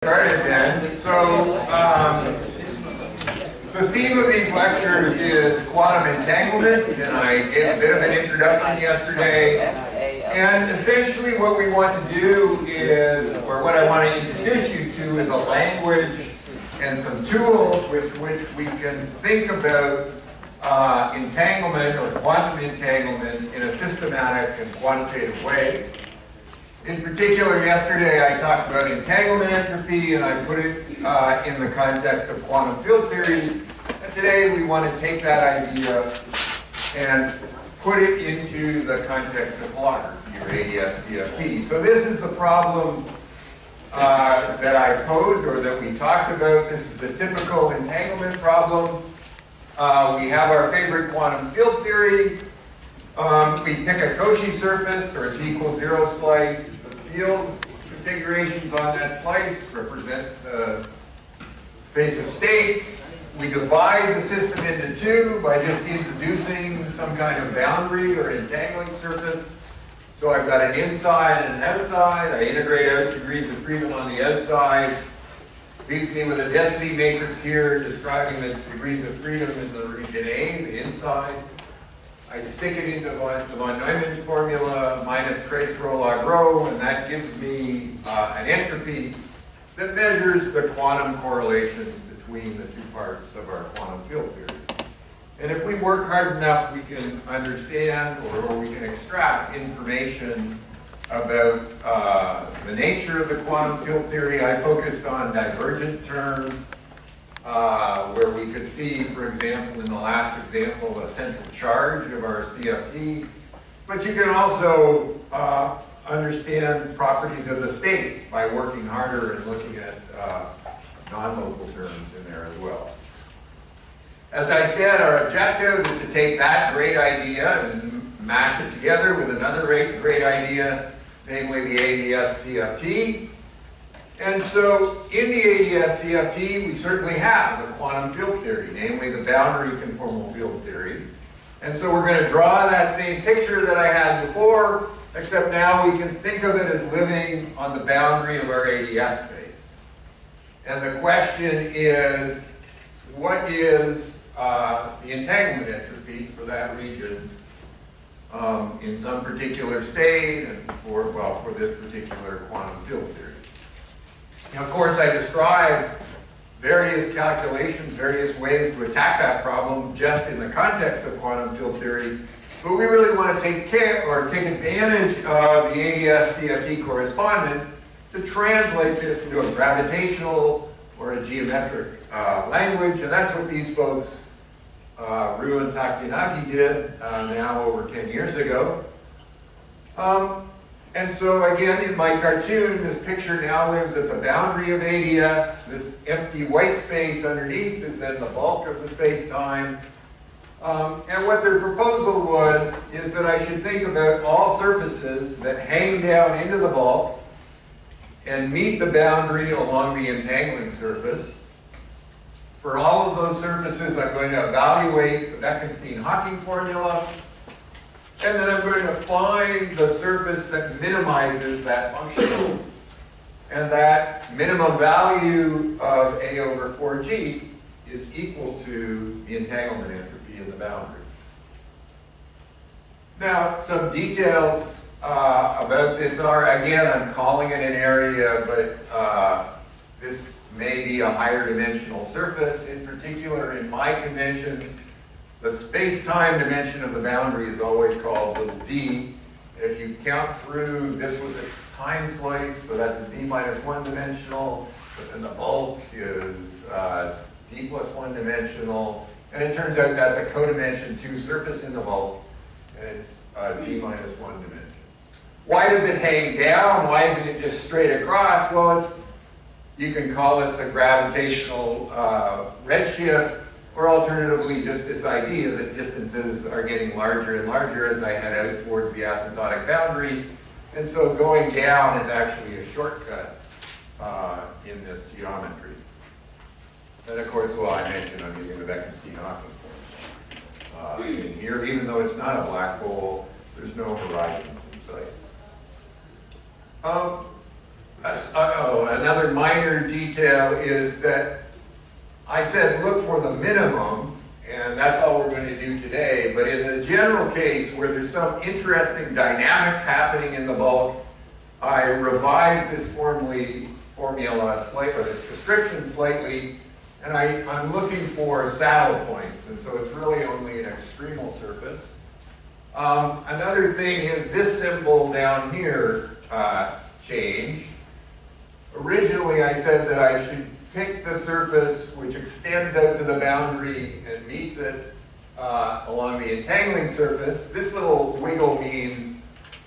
Started then. So the theme of these lectures is quantum entanglement, and I gave a bit of an introduction yesterday. And essentially what we want to do is, or what I want to introduce you to, is a language and some tools with which we can think about entanglement or quantum entanglement in a systematic and quantitative way. In particular, yesterday I talked about entanglement entropy, and I put it in the context of quantum field theory. And today we want to take that idea and put it into the context of holography, or ADS-CFT. So this is the problem that I posed, or that we talked about. This is the typical entanglement problem. We have our favorite quantum field theory. We pick a Cauchy surface, or a t=0 slice. The field configurations on that slice represent the space of states. We divide the system into two by just introducing some kind of boundary or entangling surface. So I've got an inside and an outside. I integrate out degrees of freedom on the outside. Leaves me with a density matrix here describing the degrees of freedom in the region A, the inside. I stick it into the von Neumann formula minus trace rho log rho, and that gives me an entropy that measures the quantum correlations between the two parts of our quantum field theory. And if we work hard enough, we can understand, or we can extract information about the nature of the quantum field theory. I focused on divergent terms, where we could see, for example, in the last example, a central charge of our CFT. But you can also understand properties of the state by working harder and looking at non-local terms in there as well. As I said, our objective is to take that great idea and mash it together with another great idea, namely the ADS-CFT. And so in the ADS-CFT, we certainly have the quantum field theory, namely the boundary conformal field theory. And so we're going to draw that same picture that I had before, except now we can think of it as living on the boundary of our ADS space. And the question is, what is the entanglement entropy for that region in some particular state and for this particular quantum field theory? Now, of course, I described various calculations, various ways to attack that problem just in the context of quantum field theory, but we really want to take advantage of the ADS-CFT correspondence to translate this into a gravitational or a geometric language, and that's what these folks, Ryu and Takanagi, did now over 10 years ago. And so again, in my cartoon, this picture now lives at the boundary of ADS. This empty white space underneath is then the bulk of the space-time. And what their proposal was is that I should think about all surfaces that hang down into the bulk and meet the boundary along the entangling surface. For all of those surfaces, I'm going to evaluate the Bekenstein-Hawking formula. And then I'm going to find the surface that minimizes that function. And that minimum value of A over 4G is equal to the entanglement entropy in the boundary. Now, some details about this are, again, I'm calling it an area, but this may be a higher dimensional surface. In particular, in my conventions, the space-time dimension of the boundary is always called little d. If you count through, this was a time slice, so that's a d-1 dimensional, but then the bulk is d+1 dimensional, and it turns out that's a codimension 2 surface in the bulk, and it's d-1 dimension. Why does it hang down? Why isn't it just straight across? Well, you can call it the gravitational redshift, or alternatively, just this idea that distances are getting larger and larger as I head out towards the asymptotic boundary. And so going down is actually a shortcut in this geometry. And of course, well, I mentioned I'm using the Bekenstein-Hawking formula. In here, even though it's not a black hole, there's no horizons in sight. Another minor detail is that I said look for the minimum, and that's all we're going to do today. But in the general case where there's some interesting dynamics happening in the bulk, I revised this formula slightly, or this description slightly, and I'm looking for saddle points, and so it's really only an extremal surface. Another thing is this symbol down here changed. Originally I said that I should pick the surface which extends out to the boundary and meets it along the entangling surface. This little wiggle means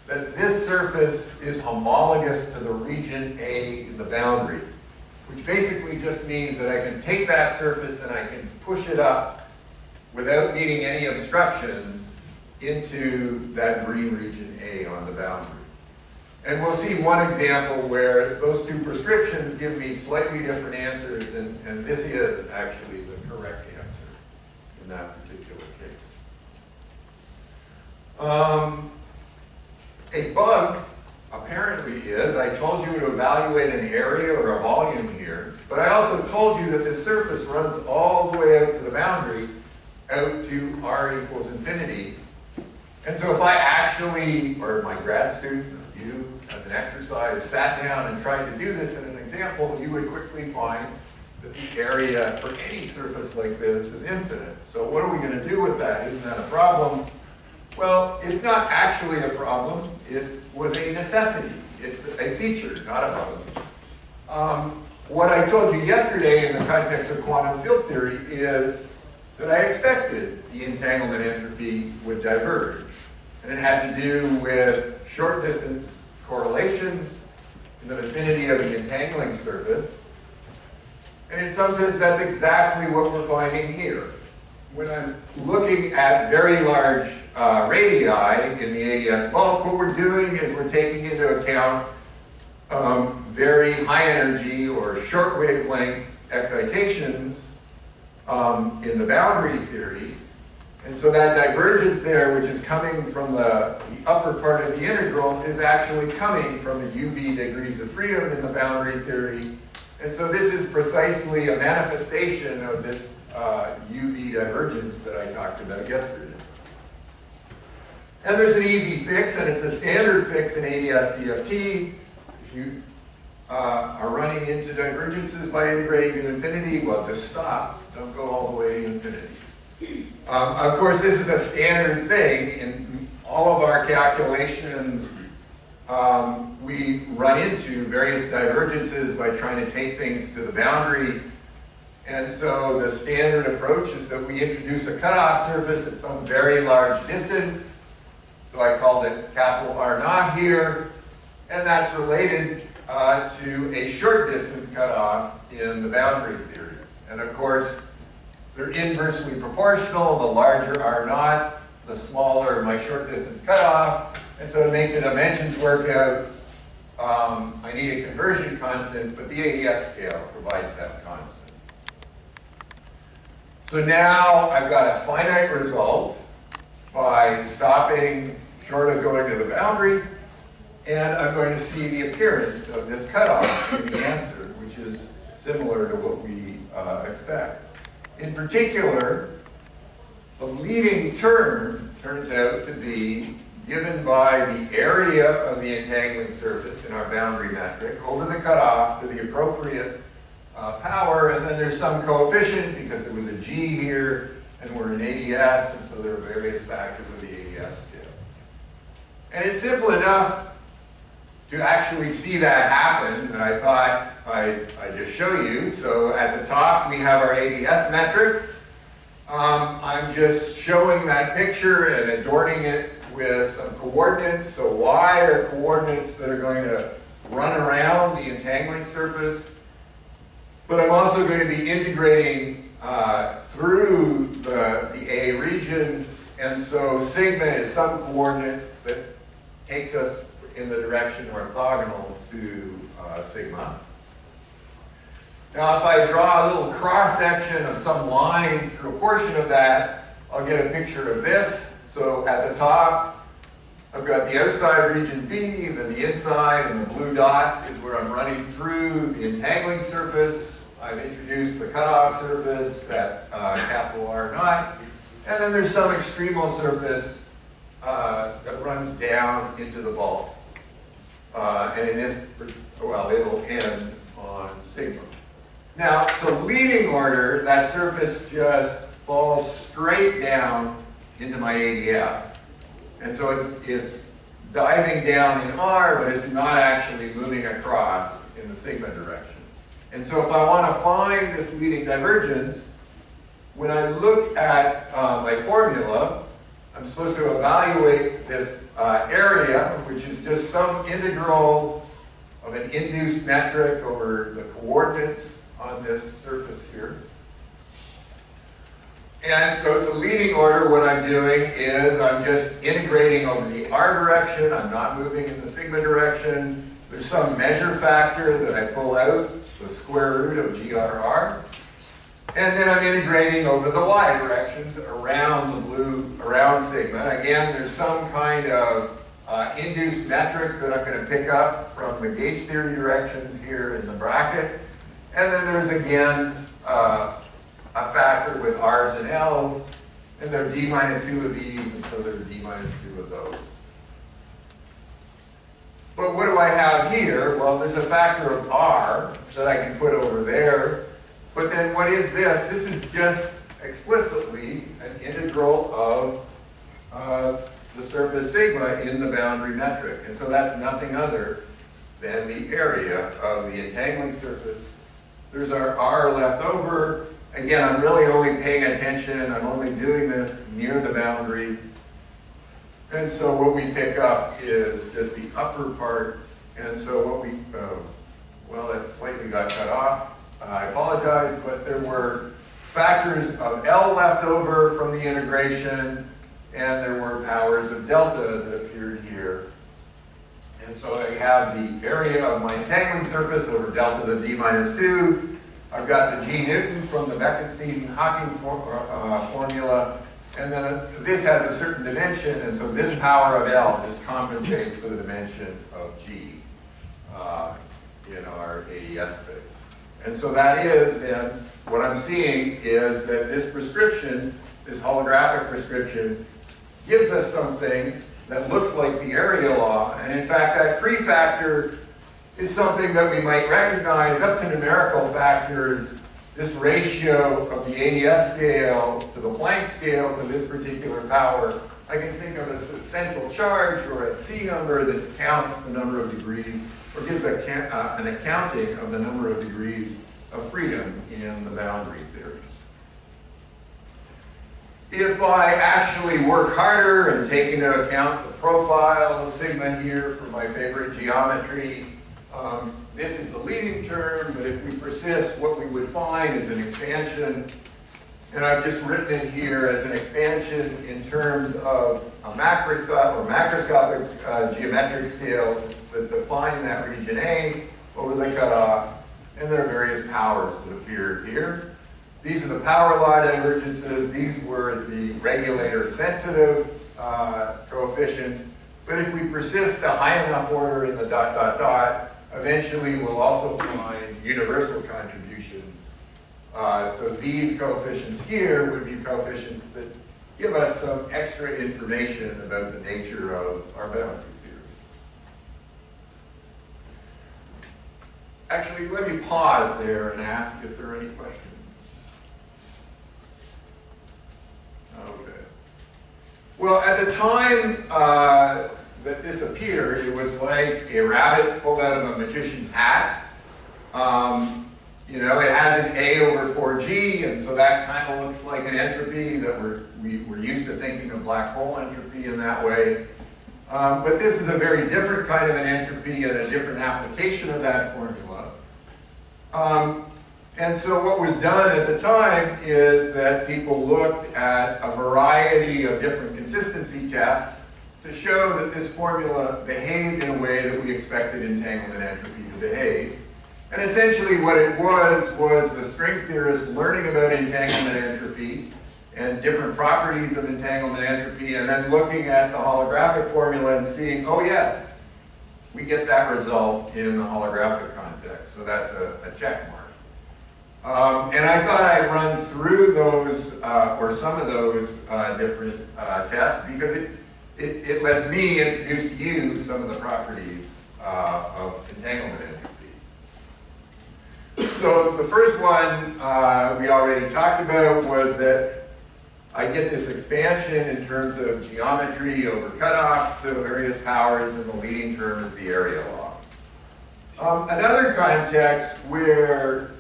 that this surface is homologous to the region A in the boundary, which basically just means that I can take that surface and I can push it up without meeting any obstructions into that green region A on the boundary. And we'll see one example where those two prescriptions give me slightly different answers, and this is actually the correct answer in that particular case. A bug apparently is, I told you to evaluate an area or a volume here, but I also told you that this surface runs all the way out to the boundary, out to r equals infinity. And so if I actually, or my grad student, or you, as an exercise, sat down and tried to do this in an example, you would quickly find that the area for any surface like this is infinite. So what are we going to do with that? Isn't that a problem? Well, it's not actually a problem. It was a necessity. It's a feature, not a problem. What I told you yesterday in the context of quantum field theory is that I expected the entanglement entropy would diverge. And it had to do with short distance correlations in the vicinity of the entangling surface. And in some sense, that's exactly what we're finding here. When I'm looking at very large radii in the ADS bulk, what we're doing is we're taking into account very high energy or short wavelength excitations in the boundary theory. And so that divergence there, which is coming from the upper part of the integral, is actually coming from the UV degrees of freedom in the boundary theory. And so this is precisely a manifestation of this UV divergence that I talked about yesterday. And there's an easy fix, and it's a standard fix in ADS CFT. If you are running into divergences by integrating to infinity, well, just stop. Don't go all the way to infinity. Of course, this is a standard thing. In all of our calculations, we run into various divergences by trying to take things to the boundary. And so the standard approach is that we introduce a cutoff surface at some very large distance. So I called it capital R naught here. And that's related to a short distance cutoff in the boundary theory. And of course, they're inversely proportional. The larger R naught, the smaller my short distance cutoff. And so to make the dimensions work out, I need a conversion constant, but the ADS scale provides that constant. So now I've got a finite result by stopping short of going to the boundary, and I'm going to see the appearance of this cutoff in the answer, which is similar to what we expect. In particular, the leading term turns out to be given by the area of the entangling surface in our boundary metric over the cutoff to the appropriate power, and then there's some coefficient because there was a G here, and we're in ADS, and so there are various factors of the ADS scale. And it's simple enough to actually see that happen that I thought I'd just show you. So at the top we have our ADS metric. I'm just showing that picture and adorning it with some coordinates. So Y are coordinates that are going to run around the entangling surface. But I'm also going to be integrating through the A region. And so sigma is some coordinate that takes us in the direction orthogonal to sigma. Now if I draw a little cross-section of some line through a portion of that, I'll get a picture of this. So at the top, I've got the outside region B, then the inside, and the blue dot is where where I'm running through the entangling surface. I've introduced the cutoff surface, that capital R naught, and then there's some extremal surface that runs down into the bulk. And in this, well, it'll end on sigma. Now, the leading order, that surface just falls straight down into my ADF. And so it's diving down in R, but it's not actually moving across in the sigma direction. And so if I want to find this leading divergence, when I look at my formula, I'm supposed to evaluate this area, which is just some integral of an induced metric over the coordinates on this surface here. And so the leading order, what I'm doing is I'm just integrating over the R direction. I'm not moving in the sigma direction. There's some measure factor that I pull out, the square root of GRR. And then I'm integrating over the Y directions around the blue, around sigma. Again, there's some kind of induced metric that I'm going to pick up from the gauge theory directions here in the bracket. And then there's again a factor with R's and L's, and there are D minus 2 of these, and so there's D minus 2 of those. But what do I have here? Well, there's a factor of R that I can put over there. But then what is this? This is just explicitly an integral of the surface sigma in the boundary metric. And so that's nothing other than the area of the entangling surface. There's our R left over. Again, I'm really only paying attention. I'm only doing this near the boundary. And so what we pick up is just the upper part. And so what we, well, it slightly got cut off. I apologize, but there were factors of L left over from the integration, and there were powers of delta that appeared here. And so I have the area of my entangling surface over delta to D minus 2. I've got the G Newton from the Bekenstein-Hawking formula, and then this has a certain dimension, and so this power of L just compensates for the dimension of G in our ADS space. And so that is then, what I'm seeing is that this prescription, this holographic prescription, gives us something that looks like the area law, and in fact that prefactor is something that we might recognize up to numerical factors, this ratio of the ADS scale to the Planck scale for this particular power. I can think of as a central charge or a C number that counts the number of degrees or gives an accounting of the number of degrees of freedom in the boundary theory. If I actually work harder and take into account the profile of sigma here for my favorite geometry, this is the leading term, but if we persist, what we would find is an expansion. And I've just written it here as an expansion in terms of a macroscopic geometric scales that define that region A over the cutoff. And there are various powers that appear here. These are the power law divergences. These were the regulator sensitive coefficients. But if we persist a high enough order in the dot, dot, dot, eventually we'll also find universal contributions. So these coefficients here would be coefficients that give us some extra information about the nature of our boundary theory. Actually, let me pause there and ask if there are any questions. Okay. Well, at the time that this appeared, it was like a rabbit pulled out of a magician's hat. You know, it has an A over 4G, and so that kind of looks like an entropy that we're used to thinking of black hole entropy in that way. But this is a very different kind of an entropy and a different application of that formula. And so what was done at the time is that people looked at a variety of different consistency tests to show that this formula behaved in a way that we expected entanglement entropy to behave. And essentially what it was the string theorists learning about entanglement entropy and different properties of entanglement entropy, and then looking at the holographic formula and seeing, oh yes, we get that result in the holographic context. So that's a check mark. And I thought I'd run through those, or some of those different tests, because it lets me introduce to you some of the properties of entanglement entropy. So the first one we already talked about was that I get this expansion in terms of geometry over cutoff to various powers, and the leading term is the area law. Another context where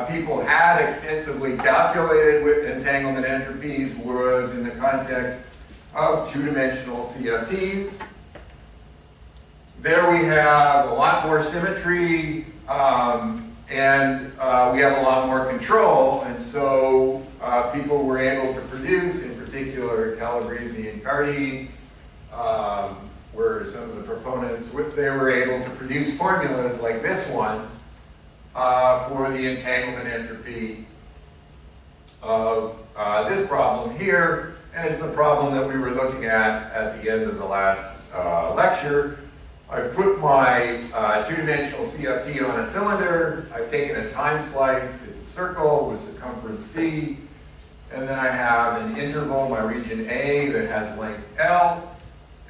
people had extensively calculated with entanglement entropies was in the context of two-dimensional CFTs. There we have a lot more symmetry, and we have a lot more control, and so people were able to produce, in particular Calabrese and Carty were some of the proponents, they were able to produce formulas like this one for the entanglement entropy of this problem here, and it's the problem that we were looking at the end of the last lecture. I've put my two-dimensional CFT on a cylinder. I've taken a time slice. It's a circle with circumference C. And then I have an interval, my region A, that has length L.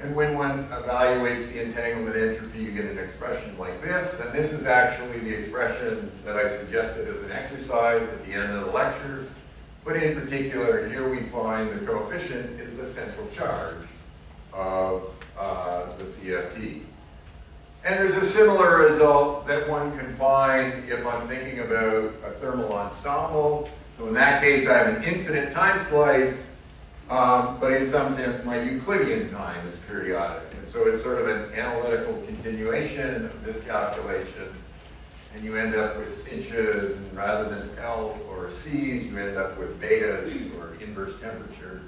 And when one evaluates the entanglement entropy, you get an expression like this. And this is actually the expression that I suggested as an exercise at the end of the lecture. But in particular, here we find the coefficient is the central charge of the CFT. And there's a similar result that one can find if I'm thinking about a thermal ensemble. So in that case, I have an infinite time slice, but in some sense, my Euclidean time is periodic. And so it's sort of an analytical continuation of this calculation. And you end up with cinches, and rather than L or C's, you end up with betas or inverse temperature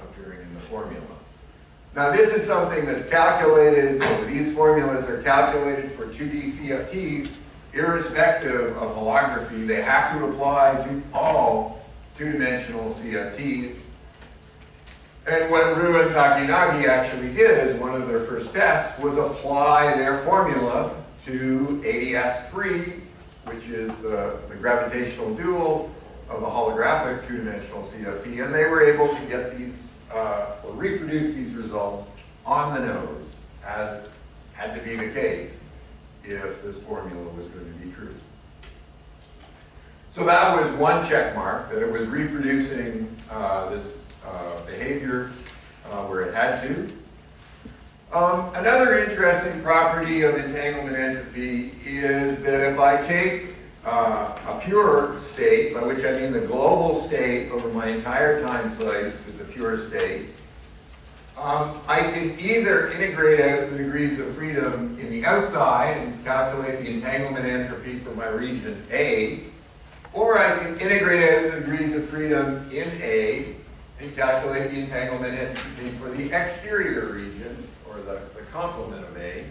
appearing in the formula. Now this is something that's calculated, these formulas are calculated for 2D CFTs, irrespective of holography. They have to apply to all two-dimensional CFTs. And what Ryu and Takinagi actually did as one of their first tests was apply their formula to ADS3, which is the gravitational dual of a holographic two-dimensional CFT, and they were able to get these or reproduce these results on the nose, as had to be the case if this formula was going to be true. So that was one check mark, that it was reproducing this behavior where it had to. Another interesting property of entanglement entropy is that if I take a pure state, by which I mean the global state over my entire time slice is a pure state, I can either integrate out the degrees of freedom in the outside and calculate the entanglement entropy for my region A, or I can integrate out the degrees of freedom in A and calculate the entanglement entropy for the exterior region, or the complement of A.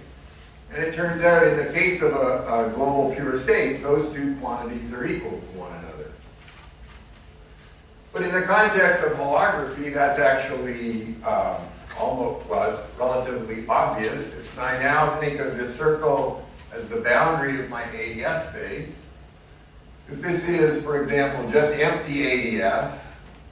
And it turns out in the case of a global pure state, those two quantities are equal to one another. But in the context of holography, that's actually almost, well, it's relatively obvious. If I now think of this circle as the boundary of my ADS space, if this is, for example, just empty ADS,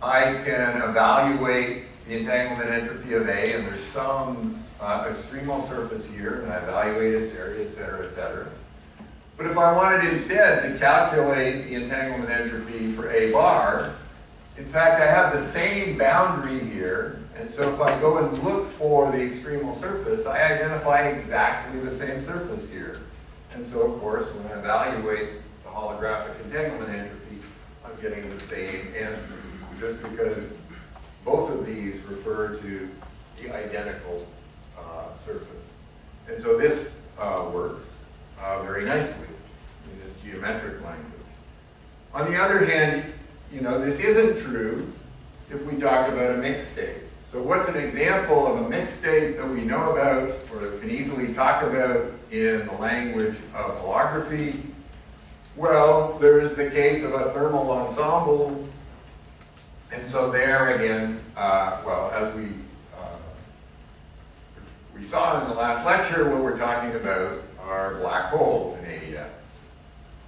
I can evaluate the entanglement entropy of A, and there's some extremal surface here, and I evaluate its area, et cetera, et cetera. But if I wanted instead to calculate the entanglement entropy for A bar, in fact, I have the same boundary here, and so if I go and look for the extremal surface, I identify exactly the same surface here. And so, of course, when I evaluate the holographic entanglement entropy, I'm getting the same answer, just because both of these refer to the identical surface. And so this works very nicely in this geometric language. On the other hand, you know, this isn't true if we talk about a mixed state. So what's an example of a mixed state that we know about or can easily talk about in the language of holography? Well, there's the case of a thermal ensemble. And so there again, well, as we we saw in the last lecture, what we're talking about are black holes in AES.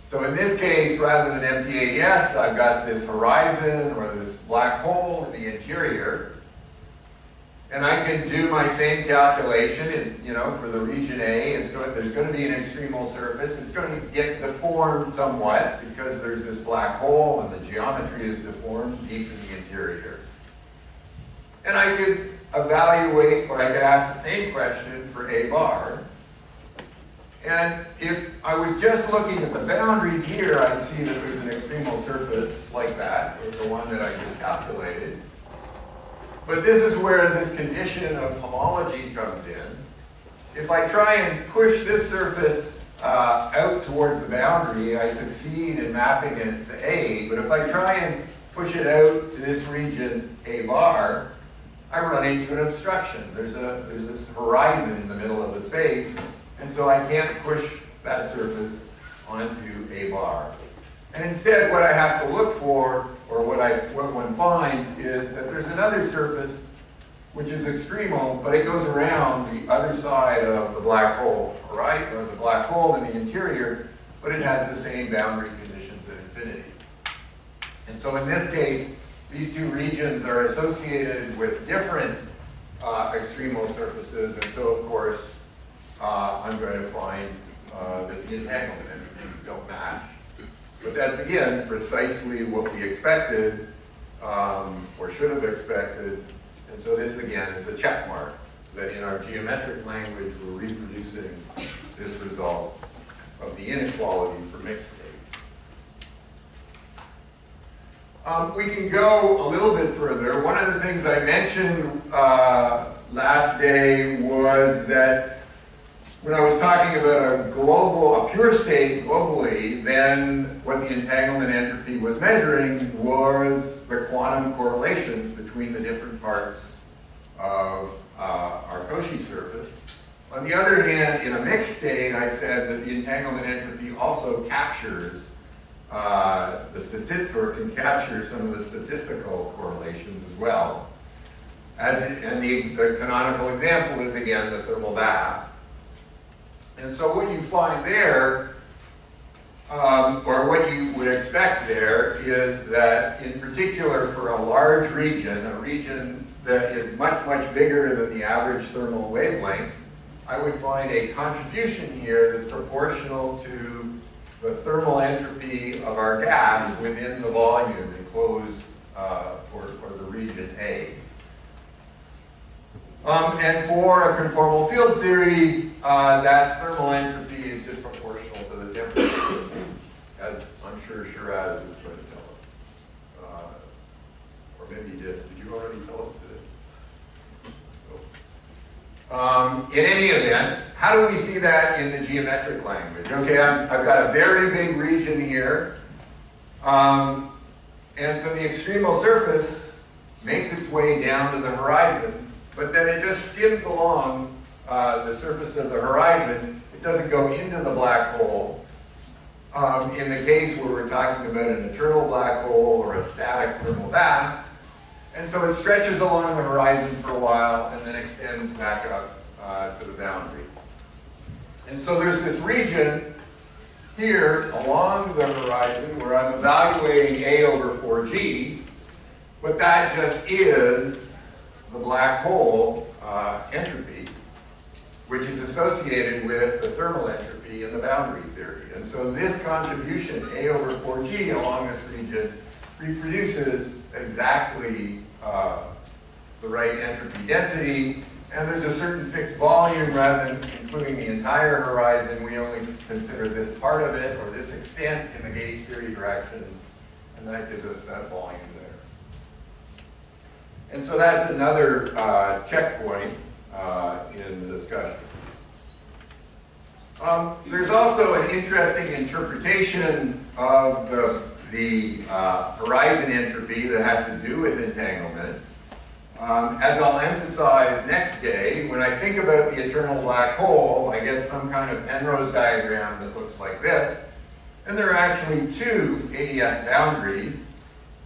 So in this case, rather than empty AES, I've got this horizon or this black hole in the interior. And I can do my same calculation, for the region A, there's going to be an extremal surface. It's going to get deformed somewhat because there's this black hole and the geometry is deformed deep in the interior. And I could evaluate, or I could ask the same question for A bar. And if I was just looking at the boundaries here, I'd see that there's an extremal surface like that, or the one that I just calculated. But this is where this condition of homology comes in. If I try and push this surface out towards the boundary, I succeed in mapping it to A. But if I try and push it out to this region A bar, I run into an obstruction. There's this horizon in the middle of the space. And so I can't push that surface onto A bar. And instead, what I have to look for, or what one finds, is that there's another surface which is extremal, but it goes around the other side of the black hole, right? Or the black hole in the interior, but it has the same boundary conditions at infinity. And so in this case, these two regions are associated with different extremal surfaces, and so of course, I'm going to find that the entanglement entities don't match. But that's, again, precisely what we expected, or should have expected. And so this, again, is a check mark that in our geometric language, we're reproducing this result of the inequality for mixed state. We can go a little bit further. One of the things I mentioned last day was that when I was talking about a pure state globally, then what the entanglement entropy was measuring was the quantum correlations between the different parts of our Cauchy surface. On the other hand, in a mixed state, I said that the entanglement entropy also captures can capture some of the statistical correlations as well. And the canonical example is, again, the thermal bath. And so what you find there, or what you would expect there, is that in particular for a large region, a region that is much, much bigger than the average thermal wavelength, I would find a contribution here that's proportional to the thermal entropy of our gas within the volume enclosed for the region A. And for a conformal field theory, that thermal entropy is just proportional to the temperature, as I'm sure Shiraz is going to tell us. Or maybe he did. Did you already tell us today? In any event, how do we see that in the geometric language? Okay, I've got a very big region here. And so the extremal surface makes its way down to the horizon, but then it just skims along the surface of the horizon. It doesn't go into the black hole. In the case where we're talking about an eternal black hole or a static thermal bath. And so it stretches along the horizon for a while and then extends back up to the boundary. And so there's this region here along the horizon where I'm evaluating A over 4G, but that just is the black hole entropy, which is associated with the thermal entropy in the boundary theory. And so this contribution, A over 4G along this region, reproduces exactly the right entropy density, and there's a certain fixed volume rather than including the entire horizon. We only consider this part of it or this extent in the gauge theory direction, and that gives us that volume there. And so that's another checkpoint in the discussion. There's also an interesting interpretation of the horizon entropy that has to do with entanglement. As I'll emphasize next day, when I think about the eternal black hole, I get some kind of Penrose diagram that looks like this. And there are actually two AES boundaries.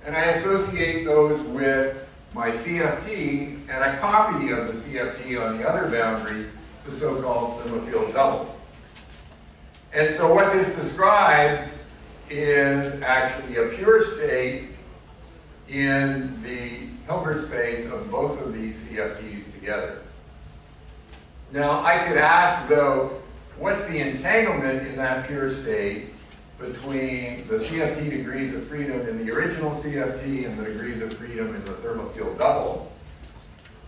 And I associate those with my CFT and a copy of the CFT on the other boundary, the so-called sigma field double. And so what this describes is actually a pure state in the Hilbert space of both of these CFTs together. Now I could ask though, what's the entanglement in that pure state between the CFT degrees of freedom in the original CFT and the degrees of freedom in the thermal field double?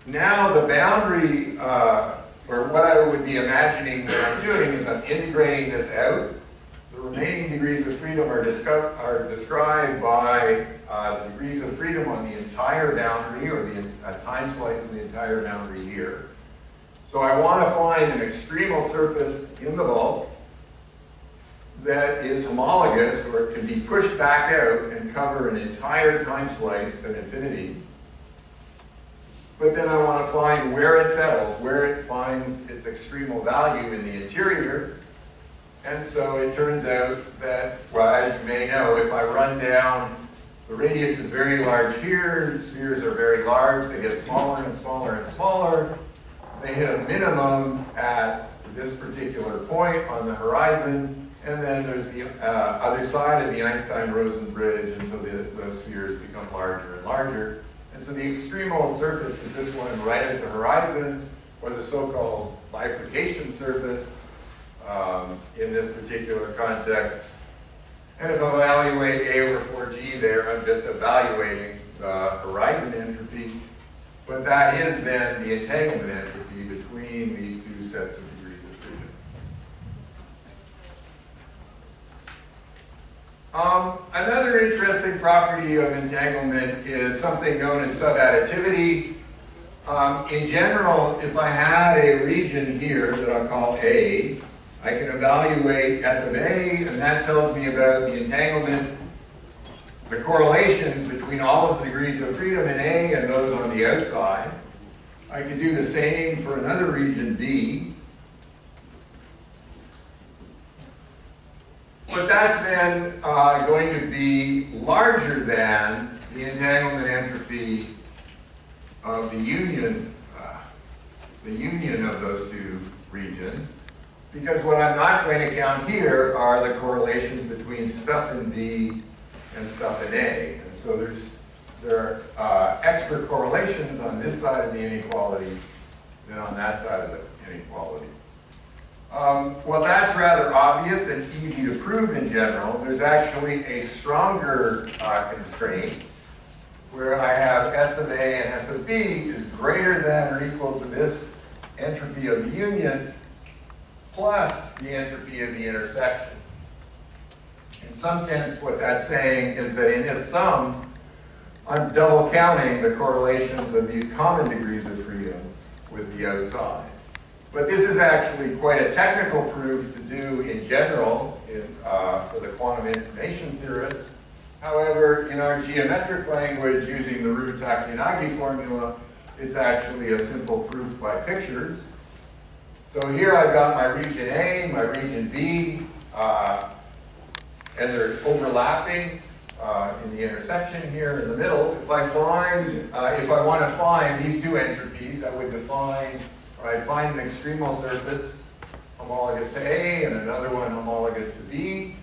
Now the boundary, or what I would be imagining that I'm doing is I'm integrating this out. The remaining degrees of freedom are described by the degrees of freedom on the entire boundary, or the time slice of the entire boundary here. So I want to find an extremal surface in the bulk that is homologous, or it can be pushed back out and cover an entire time slice at infinity. But then I want to find where it settles, where it finds its extremal value in the interior. And so it turns out that, well, as you may know, if I run down, the radius is very large here, spheres are very large, they get smaller and smaller and smaller. They hit a minimum at this particular point on the horizon, and then there's the other side of the Einstein-Rosen bridge, and so the spheres become larger and larger. And so the extremal surface is this one right at the horizon, or the so-called bifurcation surface in this particular context. And if I evaluate A over 4G there, I'm just evaluating the horizon entropy. But that is then the entanglement entropy between these two sets of degrees of freedom. Another interesting property of entanglement is something known as subadditivity. In general, if I had a region here that I'll call A, I can evaluate S of A, and that tells me about the entanglement, the correlations between all of the degrees of freedom in A and those on the outside. I can do the same for another region B. But that's then going to be larger than the entanglement entropy of the union of those two regions. Because what I'm not going to count here are the correlations between stuff in B and stuff in A. And so there are extra correlations on this side of the inequality than on that side of the inequality. Well, that's rather obvious and easy to prove in general. There's actually a stronger constraint where I have S of A and S of B is greater than or equal to this entropy of the union plus the entropy of the intersection. In some sense, what that's saying is that in this sum, I'm double counting the correlations of these common degrees of freedom with the outside. But this is actually quite a technical proof to do in general for the quantum information theorists. However, in our geometric language, using the Ryu-Takayanagi formula, it's actually a simple proof by pictures. So here I've got my region A, my region B, and they're overlapping in the intersection here in the middle. If I want to find these two entropies, I would define, or I'd find an extremal surface homologous to A and another one homologous to B.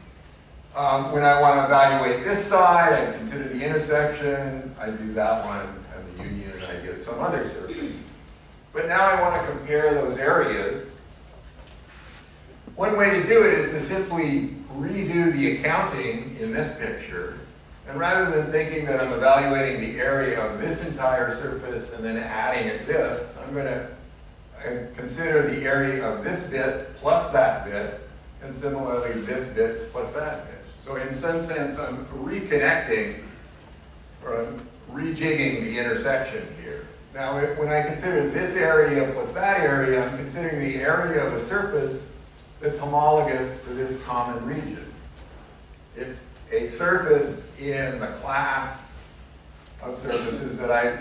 When I want to evaluate this side, I consider the intersection, I do that one and the union, and I get some other surface. But now I want to compare those areas. One way to do it is to simply redo the accounting in this picture. And rather than thinking that I'm evaluating the area of this entire surface and then adding it this, I'm going to consider the area of this bit plus that bit, and similarly this bit plus that bit. So in some sense, I'm reconnecting, or I'm rejigging the intersection here. Now, when I consider this area plus that area, I'm considering the area of a surface that's homologous for this common region. It's a surface in the class of surfaces that I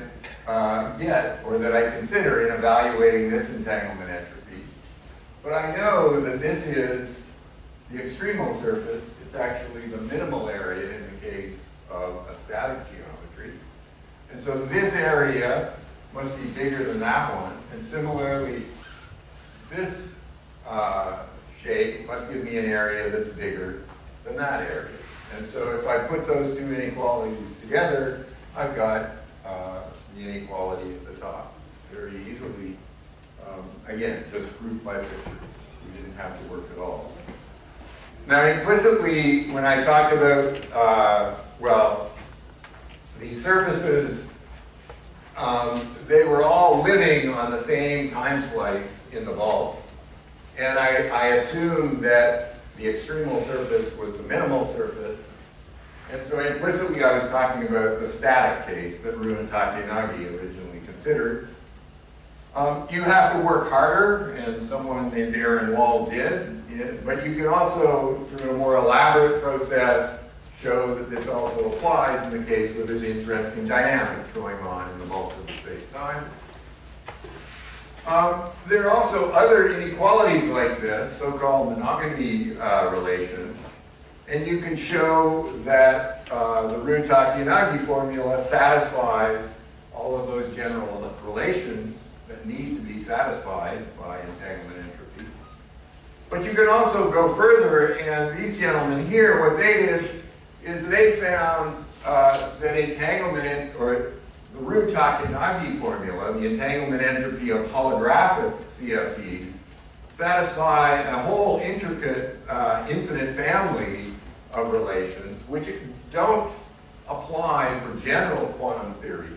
get, or that I consider in evaluating this entanglement entropy. But I know that this is the extremal surface. It's actually the minimal area in the case of a static geometry. And so this area must be bigger than that one. And similarly, this shape must give me an area that's bigger than that area. And so if I put those two inequalities together, I've got the inequality at the top very easily. Again, just proof by picture. We didn't have to work at all. Now, implicitly, when I talked about, well, these surfaces, they were all living on the same time slice in the vault. And I assumed that the extremal surface was the minimal surface. And so implicitly, I was talking about the static case that Rune and Takenagi originally considered. You have to work harder, and someone named Aaron Wall did, but you can also, through a more elaborate process, show that this also applies in the case where there's interesting dynamics going on in the vault of the space-time. There are also other inequalities like this, so-called monogamy relations, and you can show that the Rune-Takenagi formula satisfies all of those general relations that need to be satisfied by entanglement entropy. But you can also go further, and these gentlemen here, what they did is they found that entanglement, or the Rune-Takenagi formula, the entanglement entropy of holographic CFTs, satisfy a whole intricate, infinite family of relations which don't apply for general quantum theories,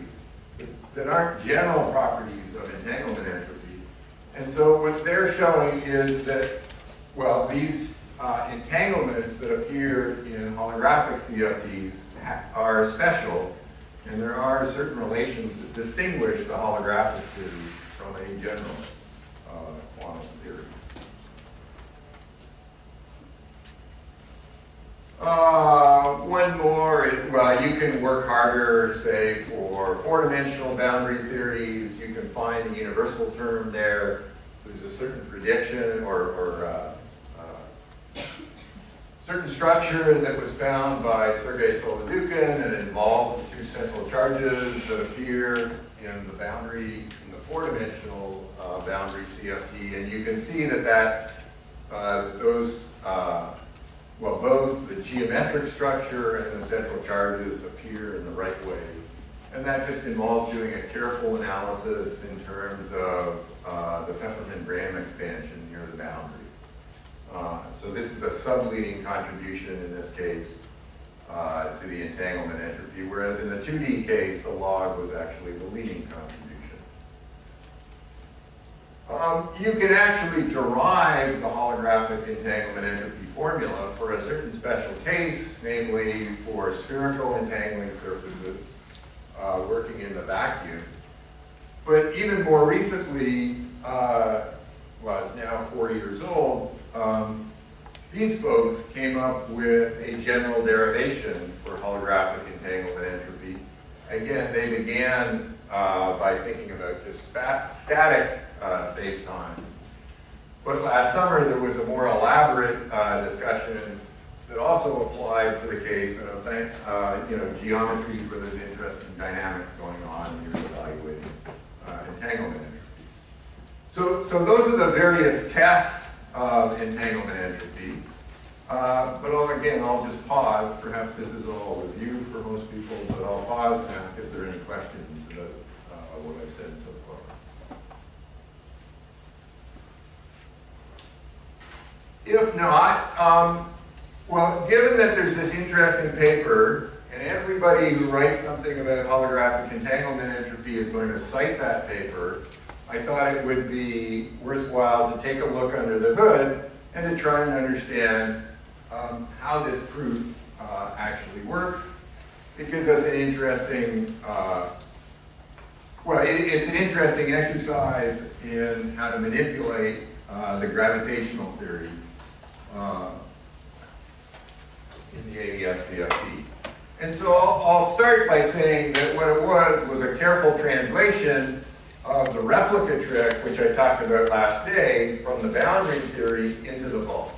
that aren't general properties of entanglement entropy. And so what they're showing is that, well, these entanglements that appear in holographic CFTs are special, and there are certain relations that distinguish the holographic theory from a general quantum theory. One more, well, you can work harder, say, for four-dimensional boundary theories. You can find a universal term there. There's a certain prediction or certain structure that was found by Sergei Solodukhin, and it involves the two central charges that appear in the boundary, in the four-dimensional boundary CFT. And you can see that well, both the geometric structure and the central charges appear in the right way. And that just involves doing a careful analysis in terms of the Pfefferman-Graham expansion near the boundary. So this is a subleading contribution in this case to the entanglement entropy, whereas in the 2D case, the log was actually the leading contribution. You can actually derive the holographic entanglement entropy formula for a certain special case, namely for spherical entangling surfaces working in the vacuum. But even more recently, well, it's now 4 years old, these folks came up with a general derivation for holographic entanglement entropy. Again, they began by thinking about just static space-time. But last summer, there was a more elaborate discussion that also applied for the case of geometries where there's interesting dynamics going on and you're evaluating entanglement entropy. So those are the various tests of entanglement entropy. But I'll just pause. Perhaps this is all review for most people, but I'll pause and ask if there are any questions about what I've said so far. If not, well, given that there's this interesting paper, and everybody who writes something about holographic entanglement entropy is going to cite that paper, I thought it would be worthwhile to take a look under the hood and to try and understand how this proof actually works. It gives us an interesting, it's an interesting exercise in how to manipulate the gravitational theory in the AES-CFT. And so I'll start by saying that what it was a careful translation of the replica trick, which I talked about last day, from the boundary theory into the vault.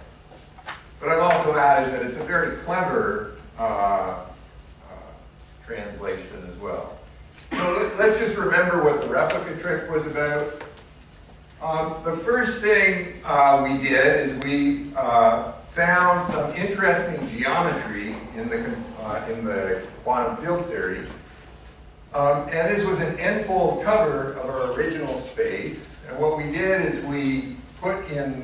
But I've also added that it's a very clever translation as well. So let's just remember what the replica trick was about. The first thing we did is we found some interesting geometry in the quantum field theory. And this was an n-fold cover of our original space. And what we did is we put in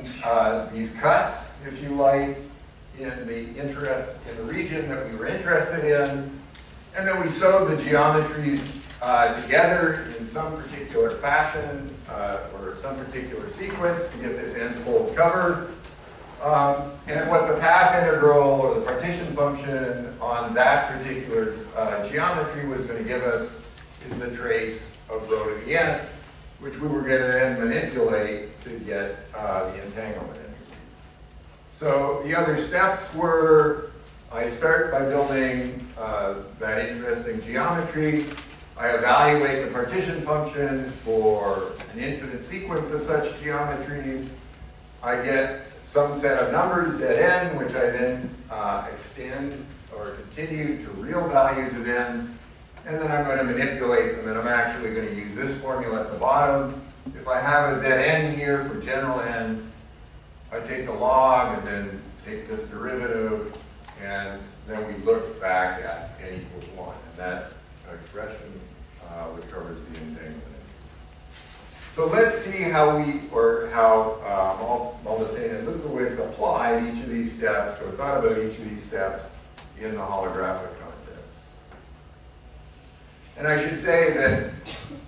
these cuts, if you like, in the region that we were interested in, and then we sewed the geometries together in some particular fashion or some particular sequence to get this n-fold cover. And what the path integral or the partition function on that particular geometry was going to give us is the trace of rho to the n, which we were going to then manipulate to get the entanglement entropy. So the other steps were, I start by building that interesting geometry. I evaluate the partition function for an infinite sequence of such geometries. I get some set of numbers at n, which I then extend or continue to real values of n, and then I'm going to manipulate them, and I'm actually going to use this formula at the bottom. If I have a Zn here for general n, I take the log and then take this derivative, and then we look back at n equals 1, and that expression recovers the entanglement. So let's see how Maldacena and Lukowitz applied each of these steps, or thought about each of these steps in the holographic context. And I should say that,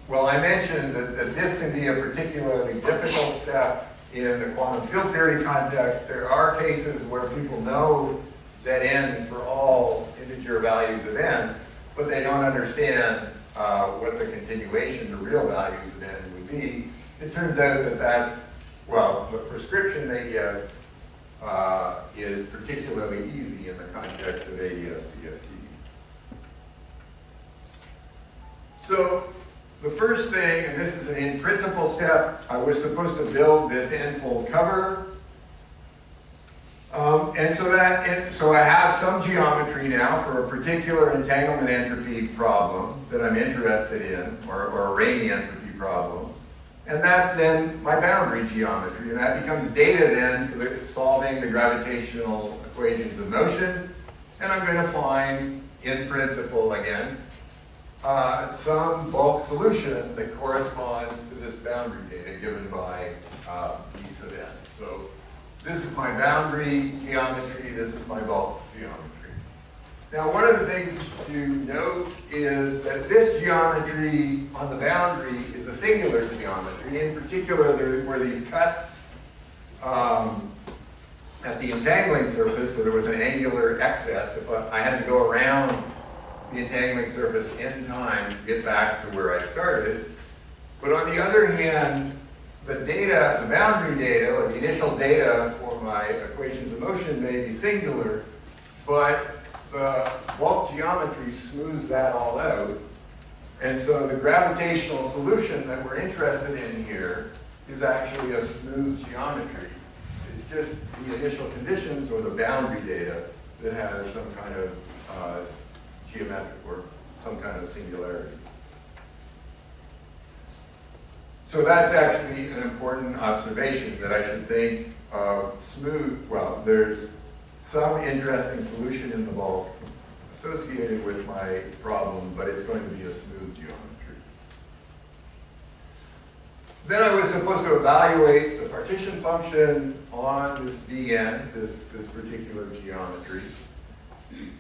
well, I mentioned that this can be a particularly difficult step in the quantum field theory context. There are cases where people know Zn for all integer values of n, but they don't understand what the continuation to real values of n would be. It turns out that that's, well, the prescription they give is particularly easy in the context of ADS-CFT. So the first thing, and this is an in-principle step, I was supposed to build this n-fold cover. So I have some geometry now for a particular entanglement entropy problem that I'm interested in, or a Rayleigh entropy problem. And that's then my boundary geometry, and that becomes data then for solving the gravitational equations of motion. And I'm going to find, in principle again, some bulk solution that corresponds to this boundary data given by B sub n. So this is my boundary geometry, this is my bulk geometry. Now, one of the things to note is that this geometry on the boundary is a singular geometry. In particular, there were these cuts at the entangling surface, so there was an angular excess. If I had to go around the entangling surface n times to get back to where I started. But on the other hand, the data, the boundary data, or the initial data for my equations of motion may be singular, but the bulk geometry smooths that all out. And so the gravitational solution that we're interested in here is actually a smooth geometry. It's just the initial conditions or the boundary data that has some kind of geometric or some kind of singularity. So that's actually an important observation that I should think of smooth. Well, there's some interesting solution in the bulk associated with my problem, but it's going to be a smooth geometry. Then I was supposed to evaluate the partition function on this Dn, this particular geometry.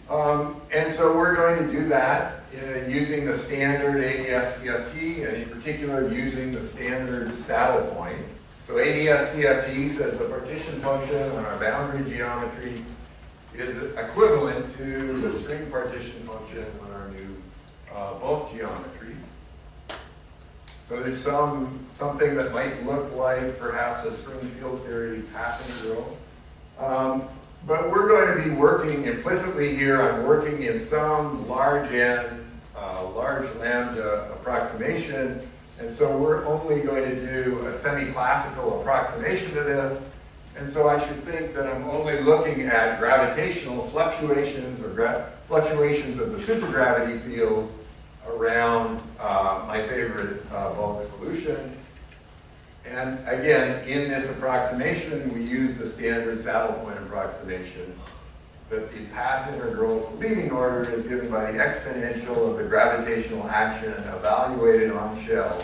And so we're going to do that using the standard ADS-CFT, and in particular using the standard saddle point. So ADS-CFT says the partition function on our boundary geometry is equivalent to the string partition function on our new bulk geometry. So there's something that might look like perhaps a string field theory path integral. But we're going to be working implicitly here. I'm working in some large n, large lambda approximation. And so we're only going to do a semi-classical approximation to this. And so I should think that I'm only looking at gravitational fluctuations or fluctuations of the supergravity fields around my favorite bulk solution. And again, in this approximation, we use the standard saddle point approximation that the path integral to leading order is given by the exponential of the gravitational action evaluated on shells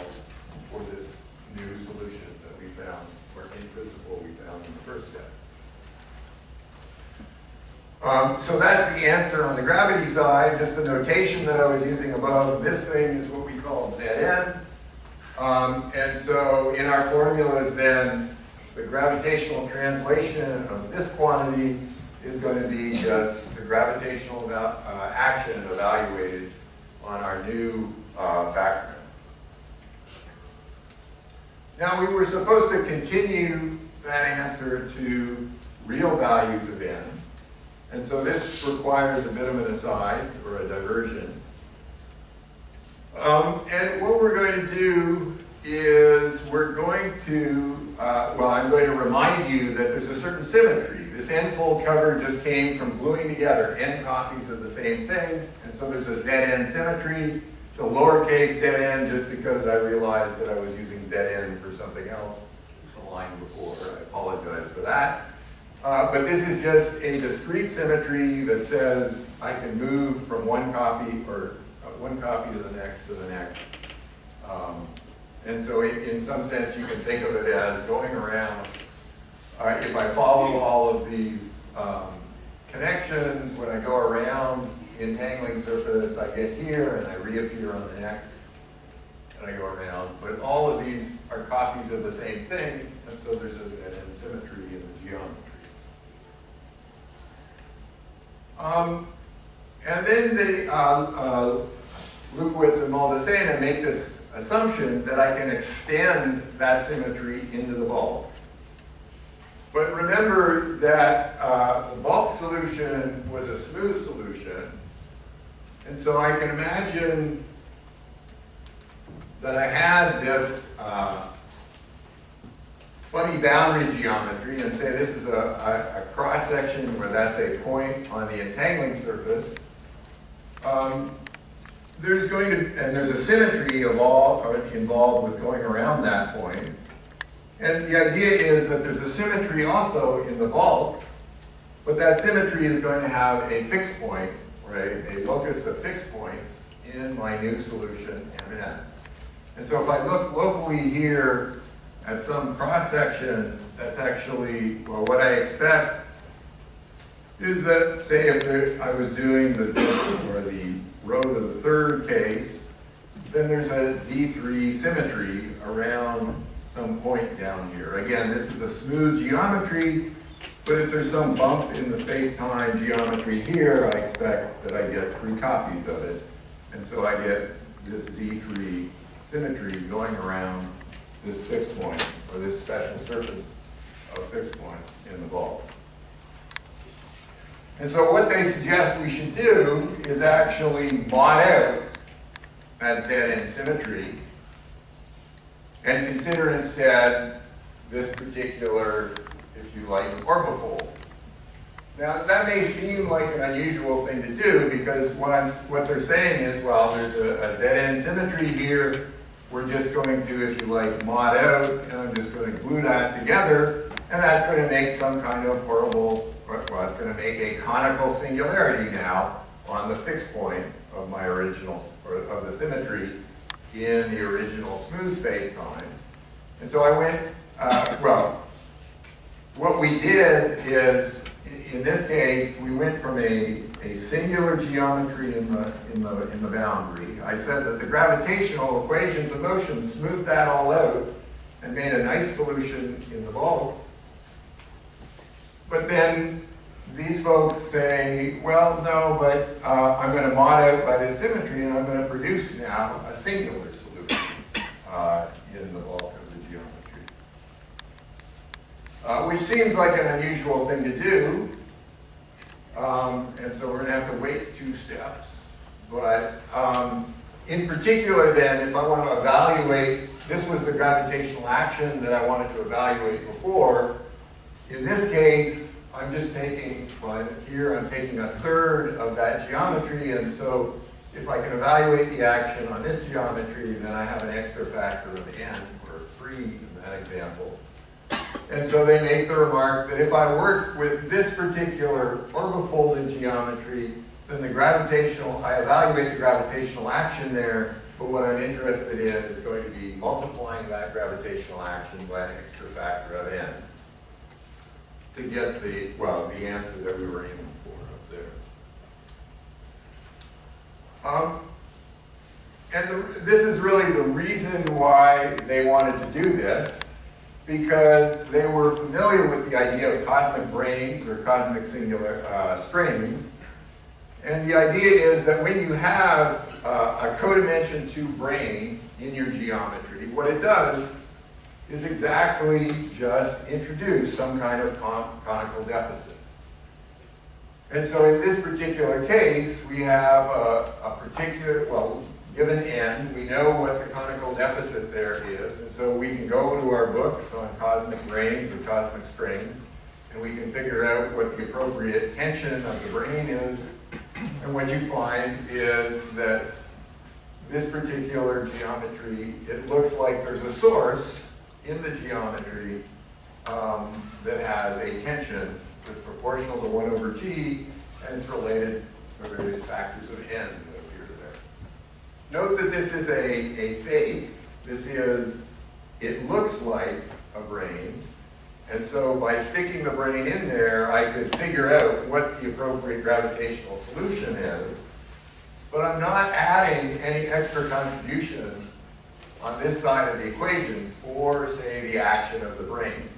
for this new solution that we found, or in principle we found in the first step. So that's the answer on the gravity side. Just the notation that I was using above, this thing is what we call Zn. And so in our formulas then, the gravitational translation of this quantity is going to be just the gravitational action evaluated on our new background. Now we were supposed to continue that answer to real values of n. And so this requires a bit of an aside, or a diversion. And what we're going to do is we're going to, well, I'm going to remind you that there's a certain symmetry. This n-fold cover just came from gluing together n copies of the same thing, and so there's a Zn symmetry. It's a lowercase Zn just because I realized that I was using Zn for something else the line before. I apologize for that. But this is just a discrete symmetry that says I can move from one copy, or one copy to the next to the next. And so in some sense you can think of it as going around. If I follow all of these connections, when I go around the entangling surface, I get here and I reappear on the next, and I go around. But all of these are copies of the same thing, and so there's an symmetry in the geometry. And then Lukowitz and Maldacena make this assumption that I can extend that symmetry into the bulk. But remember that the bulk solution was a smooth solution, and so I can imagine that I had this funny boundary geometry, and say this is a cross-section where that's a point on the entangling surface. There's going to, and there's a symmetry involved with going around that point. And the idea is that there's a symmetry also in the bulk, but that symmetry is going to have a fixed point, right? A locus of fixed points in my new solution, Mn. And so if I look locally here at some cross-section, that's actually, well, what I expect is that, say, if I was doing the Z, or the row to the third case, then there's a Z3 symmetry around some point down here. Again, this is a smooth geometry, but if there's some bump in the space-time geometry here, I expect that I get 3 copies of it. And so I get this Z3 symmetry going around this fixed point, or this special surface of fixed points in the bulk. And so what they suggest we should do is actually mod out that Zn symmetry and consider instead this particular, if you like, orbifold. Now that may seem like an unusual thing to do, because what they're saying is, well, there's a Zn symmetry here. We're just going to, if you like, mod out, and I'm just going to glue that together, and that's going to make some kind of horrible, well, it's going to make a conical singularity now on the fixed point of my original, or of the symmetry in the original smooth space-time. And so I went, well, what we did is, in this case, we went from a singular geometry in the boundary. I said that the gravitational equations of motion smoothed that all out and made a nice solution in the bulk. But then these folks say, well, no, but I'm going to mod out by this symmetry, and I'm going to produce now a singular solution in the bulk of the geometry. Which seems like an unusual thing to do. And so we're going to have to wait 2 steps. But in particular then, if I want to evaluate, this was the gravitational action that I wanted to evaluate before. In this case, I'm just taking, well, here I'm taking a third of that geometry, and so if I can evaluate the action on this geometry, then I have an extra factor of n, or 3 in that example. And so they make the remark that if I work with this particular orbifolded geometry, then I evaluate the gravitational action there, but what I'm interested in is going to be multiplying that gravitational action by an extra factor of n to get the answer that we were aiming for up there. And this is really the reason why they wanted to do this, because they were familiar with the idea of cosmic branes or cosmic singular strings. And the idea is that when you have a codimension 2 brane in your geometry, what it does is exactly just introduce some kind of conical deficit. And so in this particular case, we have a particular, given n, we know what the conical deficit there is, and so we can go to our books on cosmic branes or cosmic strings, and we can figure out what the appropriate tension of the brane is. And what you find is that this particular geometry, it looks like there's a source in the geometry that has a tension that's proportional to 1 over g, and it's related to various factors of n that appear there. Note that this is a fake. It looks like a brane. And so by sticking the brane in there, I could figure out what the appropriate gravitational solution is. But I'm not adding any extra contribution on this side of the equation for, say, the action of the brane.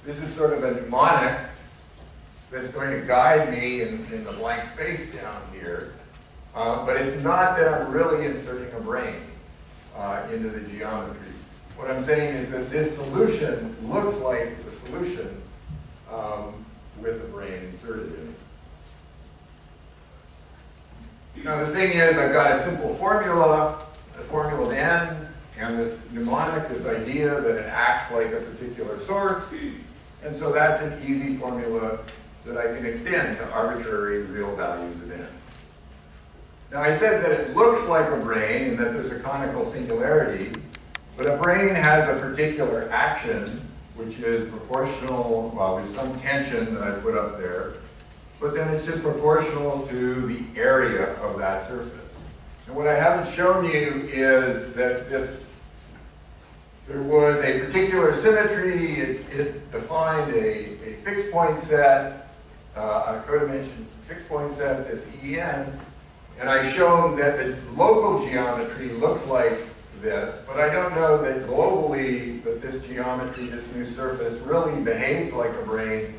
This is sort of a mnemonic that's going to guide me in the blank space down here. But it's not that I'm really inserting a brane into the geometry. What I'm saying is that this solution looks like it's a solution with a brane inserted in it. Now the thing is, I've got a simple formula, a formula of n, and this mnemonic, this idea that it acts like a particular source. And so that's an easy formula that I can extend to arbitrary real values of n. Now I said that it looks like a brane and that there's a conical singularity, but a brane has a particular action which is proportional, there's some tension that I put up there, but then it's just proportional to the area of that surface. And what I haven't shown you is that there was a particular symmetry. It defined a fixed point set, a codimension fixed point set, this En, and I've shown that the local geometry looks like this, but I don't know that globally that this geometry, this new surface, really behaves like a brane,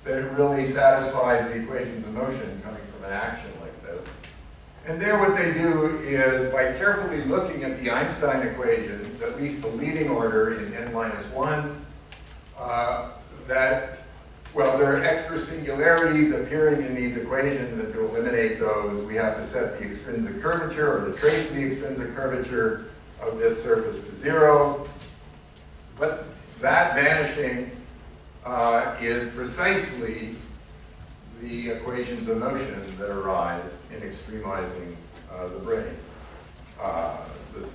that it really satisfies the equations of motion coming from an action like this. And there what they do is, by carefully looking at the Einstein equations, at least the leading order in n-1, there are extra singularities appearing in these equations, and to eliminate those, we have to set the extrinsic curvature, or the trace of the extrinsic curvature of this surface to 0. But that vanishing is precisely the equations of motion that arise in extremizing the brane, the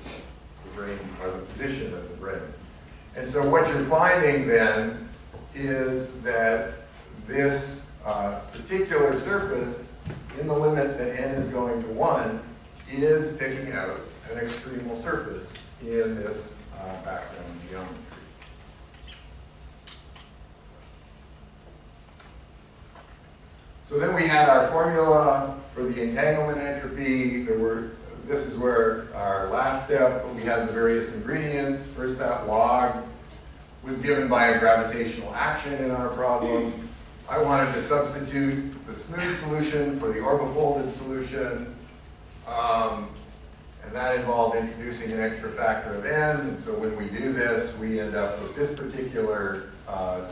brane, or the position of the brane. And so what you're finding then is that this particular surface, in the limit that n is going to 1, is picking out an extremal surface in this background geometry. So then we had our formula for the entanglement entropy. This is where our last step, we had the various ingredients. First, that log was given by a gravitational action in our problem. I wanted to substitute the smooth solution for the orbifolded solution. And that involved introducing an extra factor of n. And so when we do this, we end up with this particular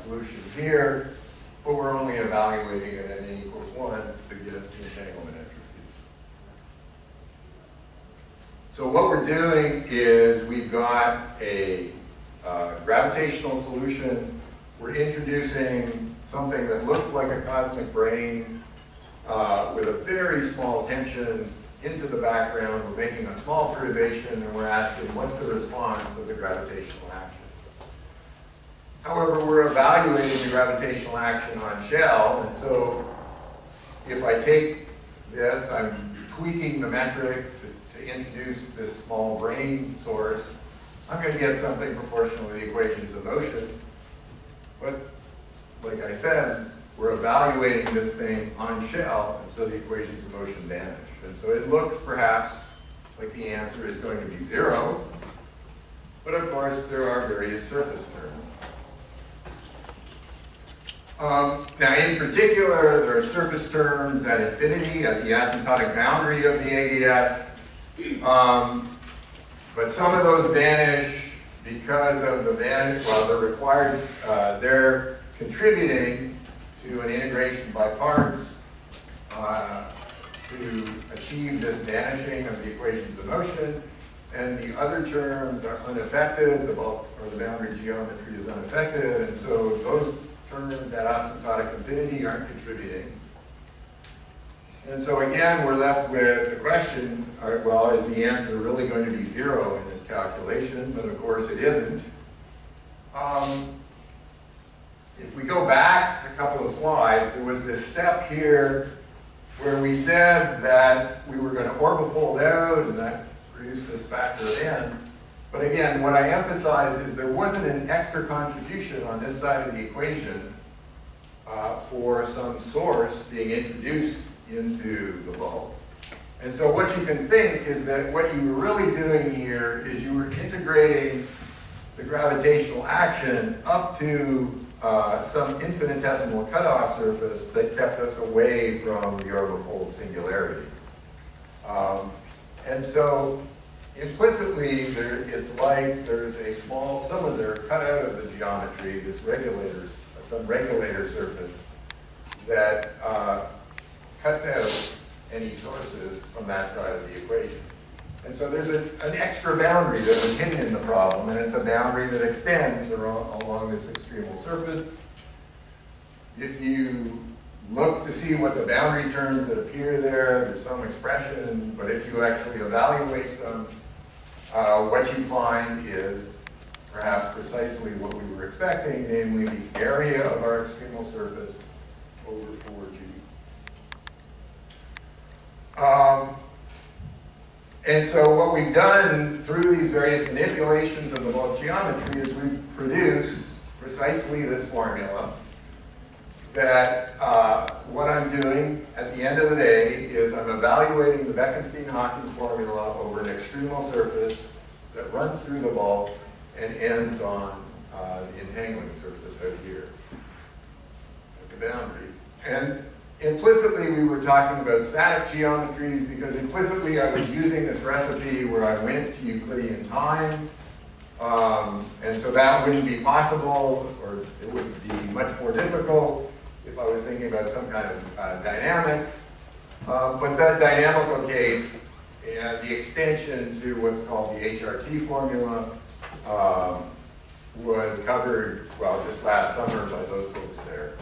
solution here. But we're only evaluating it at n equals 1 to get the entanglement entropy. So what we're doing is we've got a gravitational solution. We're introducing something that looks like a cosmic brane with a very small tension into the background, we're making a small perturbation, and we're asking what's the response of the gravitational action. However, we're evaluating the gravitational action on shell, and so if I take this, I'm tweaking the metric to introduce this small brain source, I'm going to get something proportional to the equations of motion. But like I said, we're evaluating this thing on shell, and so the equations of motion vanish. And so it looks perhaps like the answer is going to be 0, but of course there are various surface terms. Now in particular, there are surface terms at infinity, at the asymptotic boundary of the ADS, but some of those vanish because of the they're required, they're contributing to an integration by parts to achieve this vanishing of the equations of motion, and the other terms are unaffected, the bulk or the boundary geometry is unaffected, and so those terms at asymptotic infinity aren't contributing. And so again, we're left with the question, well, is the answer really going to be 0 in this calculation? But of course it isn't. If we go back a couple of slides, there was this step here where we said that we were going to orbifold out, and that produced this factor of n. But again, what I emphasized is there wasn't an extra contribution on this side of the equation for some source being introduced into the bulk. And so what you can think is that what you were really doing here is you were integrating the gravitational action up to some infinitesimal cutoff surface that kept us away from the orbifold singularity. And so implicitly, it's like there's a small cylinder cut out of the geometry, this some regulator surface that cuts out any sources from that side of the equation. And so there's an extra boundary that is hidden in the problem, and it's a boundary that extends along this extremal surface. If you look to see what the boundary terms that appear there, there's some expression, but if you actually evaluate them, what you find is perhaps precisely what we were expecting, namely the area of our extremal surface over 4G. And so what we've done through these various manipulations of the bulk geometry is we've produced precisely this formula that what I'm doing at the end of the day is I'm evaluating the Bekenstein-Hawkins formula over an extremal surface that runs through the bulk and ends on the entangling surface out here at the boundary. And implicitly, we were talking about static geometries because implicitly I was using this recipe where I went to Euclidean time, and so that wouldn't be possible, or it would be much more difficult if I was thinking about some kind of dynamics. But that dynamical case, and the extension to what's called the HRT formula was covered, well, just last summer by those folks there.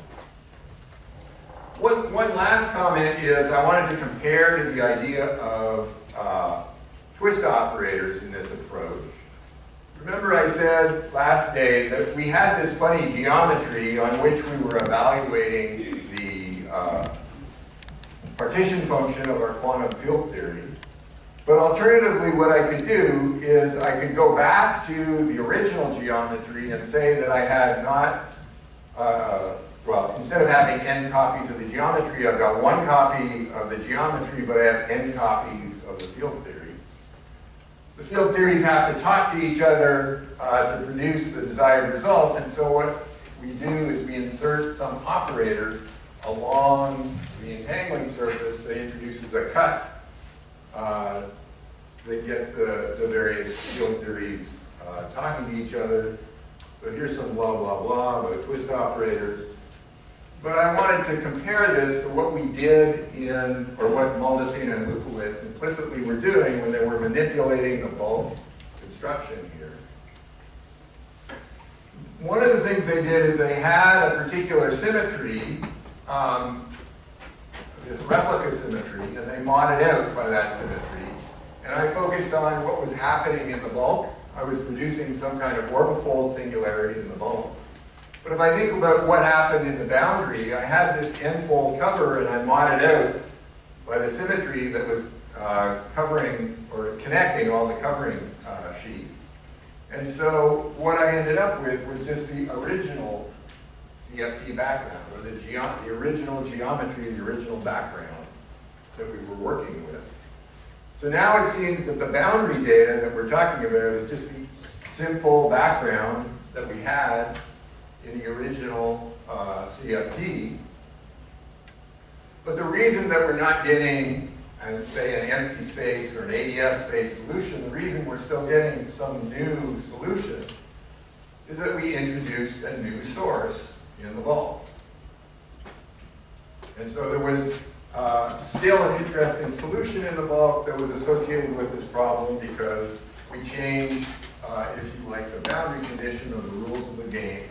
One last comment is I wanted to compare to the idea of twist operators in this approach. Remember I said last day that we had this funny geometry on which we were evaluating the partition function of our quantum field theory. But alternatively, what I could do is I could go back to the original geometry and say that I had not, well, instead of having n copies of the geometry, I've got one copy of the geometry, but I have n copies of the field theory. The field theories have to talk to each other to produce the desired result, and so what we do is we insert some operator along the entangling surface that introduces a cut that gets the various field theories talking to each other. So here's some blah, blah, blah about twist operators. But I wanted to compare this to what we did in, or what Maldacena and Lukowitz implicitly were doing when they were manipulating the bulk construction here. One of the things they did is they had a particular symmetry this replica symmetry, and they modded out by that symmetry. And I focused on what was happening in the bulk. I was producing some kind of orbifold singularity in the bulk. But if I think about what happened in the boundary, I had this n-fold cover, and I modded out by the symmetry that was covering or connecting all the covering sheets. And so what I ended up with was just the original CFT background, or the original geometry, the original background that we were working with. So now it seems that the boundary data that we're talking about is just the simple background that we had in the original CFT. But the reason that we're not getting, say, an empty space or an ADS space solution, the reason we're still getting some new solution is that we introduced a new source in the bulk. And so there was still an interesting solution in the bulk that was associated with this problem because we changed, if you like, the boundary condition or the rules of the game,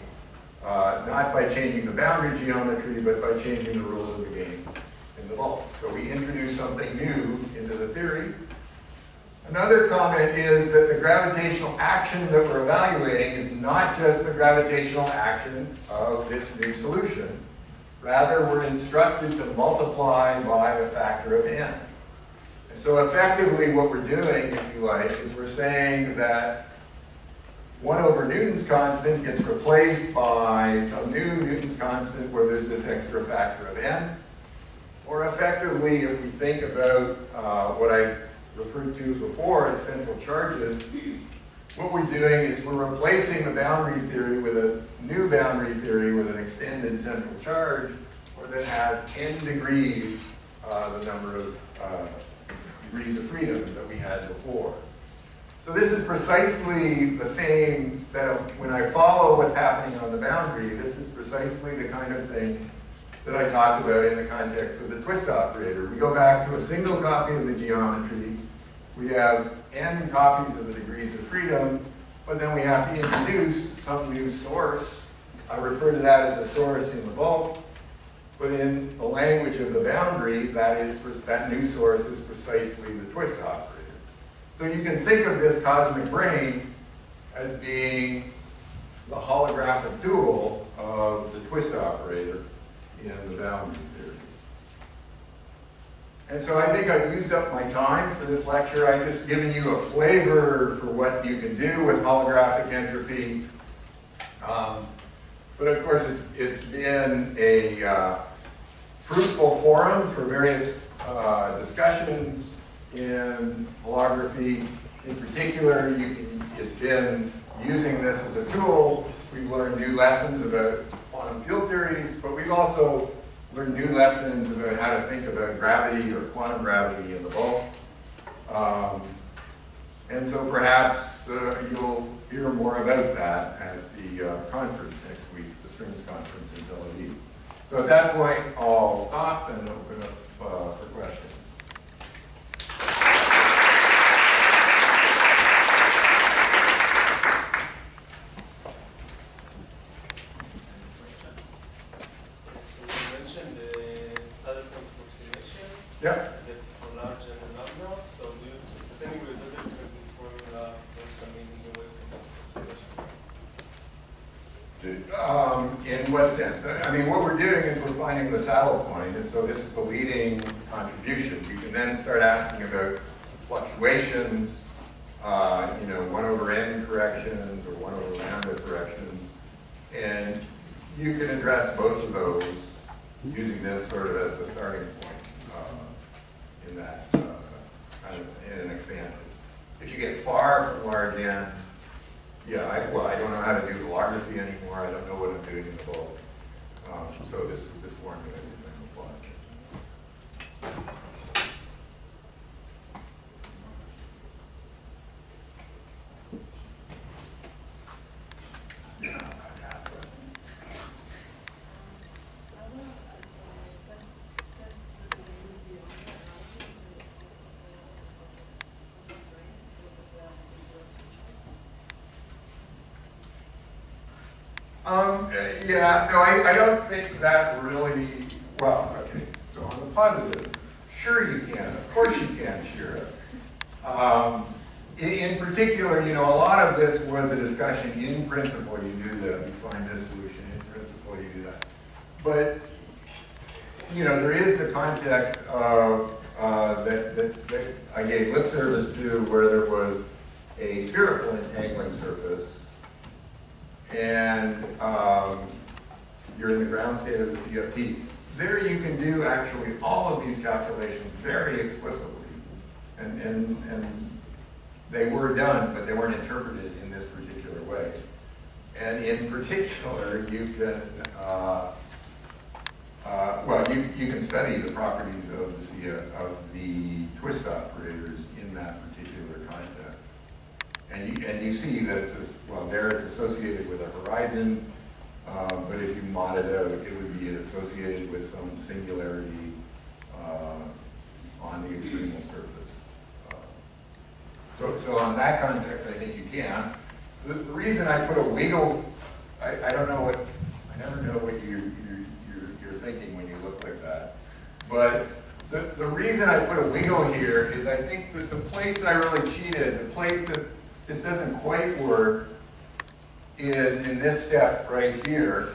not by changing the boundary geometry, but by changing the rules of the game in the bulk. So we introduced something new into the theory. Another comment is that the gravitational action that we're evaluating is not just the gravitational action of this new solution. Rather, we're instructed to multiply by a factor of n. And so effectively what we're doing, if you like, is we're saying that 1 over Newton's constant gets replaced by some new Newton's constant where there's this extra factor of n. Or effectively, if we think about what I referred to before as central charges, what we're doing is we're replacing the boundary theory with a new boundary theory with an extended central charge, where that has n degrees, the number of degrees of freedom that we had before. So this is precisely the same set of, when I follow what's happening on the boundary, this is precisely the kind of thing that I talked about in the context of the twist operator. We go back to a single copy of the geometry. We have n copies of the degrees of freedom, but then we have to introduce some new source. I refer to that as a source in the bulk, but in the language of the boundary, that new source is precisely the twist operator. So you can think of this cosmic brain as being the holographic dual of the twist operator in the boundary theory. And so I think I've used up my time for this lecture. I've just given you a flavor for what you can do with holographic entropy. But of course, it's been a fruitful forum for various discussions in holography. In particular, it's been using this as a tool. We've learned new lessons about quantum field theories, but we've also learned new lessons about how to think about gravity or quantum gravity in the bulk. And so perhaps you'll hear more about that at the conference next week, the Strings Conference in Tel Aviv. So at that point, I'll stop and open up for questions. Yeah. For large and lambda, so do you think we do this with this formula for some meaning away from this observation? In what sense? I mean, what we're doing is we're finding the saddle point, and so this is the leading contribution. You can then start asking about fluctuations, 1 over n corrections or 1 over lambda corrections, and you can address both of those using this sort of as the starting point. In that kind of in an expansion. If you get far from large n, yeah, I don't know how to do holography anymore. I don't know what I'm doing in the bulk. So this formula is going to apply. Yeah, fantastic. Yeah, no, I don't think that really, well, okay, so on the positive? Sure you can. Of course you can, Shira. In particular, you know, a lot of this was a discussion. In principle, you do that. You find this solution. In principle, you do that. But, you know, there is the context of that I gave lip service to, where there was a spherical entangling surface, and you're in the ground state of the CFT. There you can do actually all of these calculations very explicitly. And they were done, but they weren't interpreted in this particular way. And in particular, you can, you can study the properties of the twist operators in that particular context. And you see that there it's associated with a horizon, but if you mod it out, it would be associated with some singularity on the extremal surface. So on that context, I think you can. The reason I put a wiggle, I don't know what, I never know what you're thinking when you look like that. But the reason I put a wiggle here is I think that the place I really cheated, the place that this doesn't quite work, is in this step right here.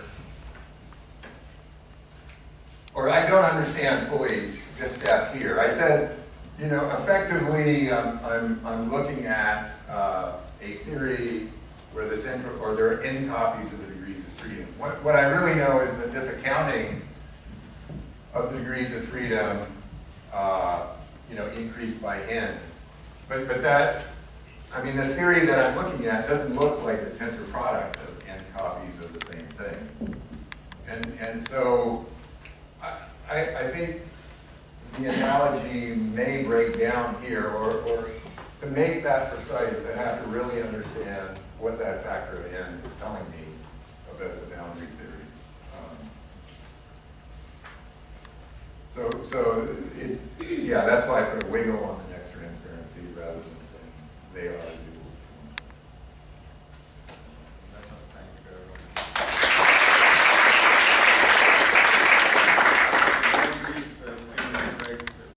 Or I don't understand fully this step here. I said, you know, effectively, I'm looking at a theory where the central, or there are n copies of the degrees of freedom. What I really know is that this accounting of the degrees of freedom, you know, increased by n. But that, I mean, the theory that I'm looking at doesn't look like the tensor product of n copies of the same thing. And so I think the analogy may break down here, or to make that precise, I have to really understand what that factor of n is telling me about the boundary theory. So yeah, that's why I put a wiggle on